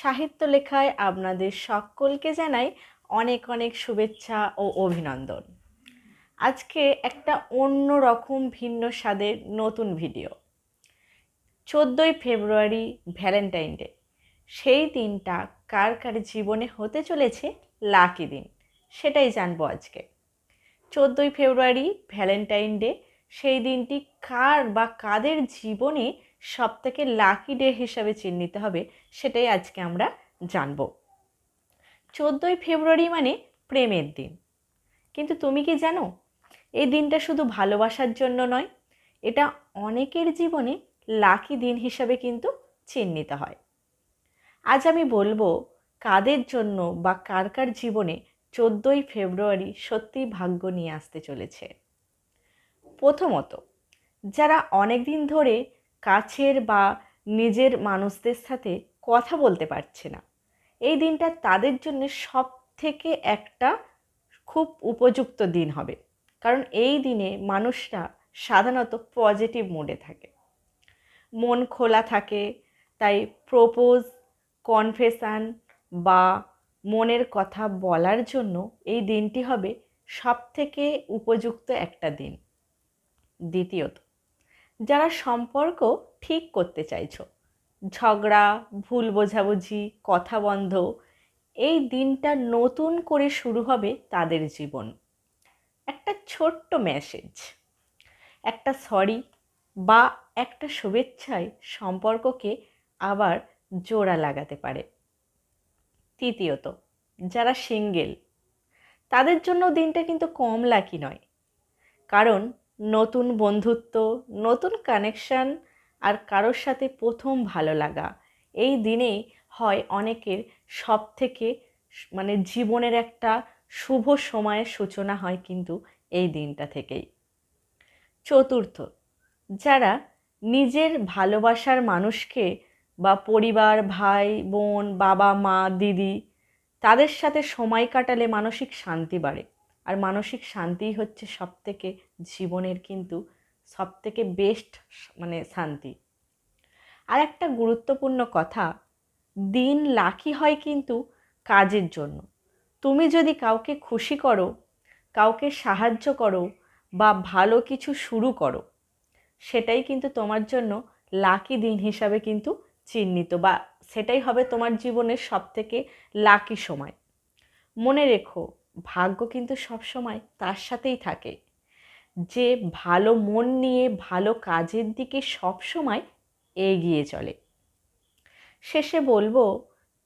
সাহিত্য লেখায় আপনাদের সকলকে জানাই অনেক অনেক শুভেচ্ছা ও অভিনন্দন। আজকে একটা অন্য রকম ভিন্ন স্বাদের নতুন ভিডিও। 14ই ফেব্রুয়ারি ভ্যালেন্টাইন ডে। সেই দিনটা কার কার জীবনে হতে চলেছে লাকি দিন, সেটাই জানবো আজকে। 14ই ফেব্রুয়ারি ভ্যালেন্টাইন ডে, সেই দিনটি কার বা কাদের জীবনে সবথেকে লাকি ডে হিসাবে চিহ্নিত হবে সেটাই আজকে আমরা জানব। 14ই ফেব্রুয়ারি মানে প্রেমের দিন, কিন্তু তুমি কি জানো এই দিনটা শুধু ভালোবাসার জন্য নয়, এটা অনেকের জীবনে লাকি দিন হিসাবে কিন্তু চিহ্নিত হয়। আজ আমি বলবো কাদের জন্য বা কার কার জীবনে 14ই ফেব্রুয়ারি সত্যিই ভাগ্য নিয়ে আসতে চলেছে। প্রথমত, যারা অনেক দিন ধরে কাছের বা নিজের মানুষদের সাথে কথা বলতে পারছে না, এই দিনটা তাদের জন্য সব থেকে একটা খুব উপযুক্ত দিন হবে। কারণ এই দিনে মানুষরা সাধারণত পজিটিভ মুডে থাকে, মন খোলা থাকে, তাই প্রপোজ, কনফেশন বা মনের কথা বলার জন্য এই দিনটি হবে সব থেকে উপযুক্ত একটা দিন। দ্বিতীয়ত, যারা সম্পর্ক ঠিক করতে চাইছো, ঝগড়া, ভুল বোঝাবুঝি, কথা বন্ধ, এই দিনটা নতুন করে শুরু হবে তাদের জীবন। একটা ছোট্ট মেসেজ, একটা সরি বা একটা শুভেচ্ছায় সম্পর্ককে আবার জোড়া লাগাতে পারে। তৃতীয়ত, যারা সিঙ্গেল, তাদের জন্য দিনটা কিন্তু কম লাকি নয়। কারণ নতুন বন্ধুত্ব, নতুন কানেকশান আর কারোর সাথে প্রথম ভালো লাগা, এই দিনেই হয় অনেকের সব থেকে জীবনের একটা শুভ সময়ের সূচনা হয় কিন্তু এই দিনটা থেকেই। চতুর্থ, যারা নিজের ভালোবাসার মানুষকে বা পরিবার, ভাই বোন, বাবা মা, দিদি, তাদের সাথে সময় কাটালে মানসিক শান্তি বাড়ে। আর মানসিক শান্তিই হচ্ছে সবথেকে জীবনের কিন্তু সবথেকে বেস্ট শান্তি। আর একটা গুরুত্বপূর্ণ কথা, দিন লাকি হয় কিন্তু কাজের জন্য। তুমি যদি কাউকে খুশি করো, কাউকে সাহায্য করো বা ভালো কিছু শুরু করো, সেটাই কিন্তু তোমার জন্য লাকি দিন হিসাবে কিন্তু চিহ্নিত, বা সেটাই হবে তোমার জীবনের সবথেকে লাকি সময়। মনে রেখো, ভাগ্য কিন্তু সবসময় তার সাথেই থাকে যে ভালো মন নিয়ে ভালো কাজের দিকে সবসময় এগিয়ে চলে। শেষে বলবো,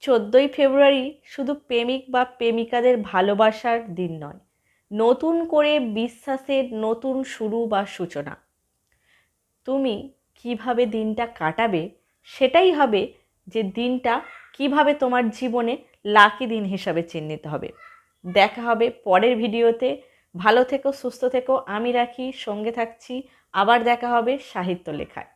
14ই ফেব্রুয়ারি শুধু প্রেমিক বা প্রেমিকাদের ভালোবাসার দিন নয়, নতুন করে বিশ্বাসের নতুন শুরু বা সূচনা। তুমি কিভাবে দিনটা কাটাবে সেটাই হবে যে দিনটা কিভাবে তোমার জীবনে লাকি দিন হিসাবে চিহ্নিত হবে। দেখা হবে পরের ভিডিওতে। ভালো থেকো, সুস্থ থেকো। আমি রাখি, সঙ্গে থাকছি। আবার দেখা হবে সাহিত্য লেখায়।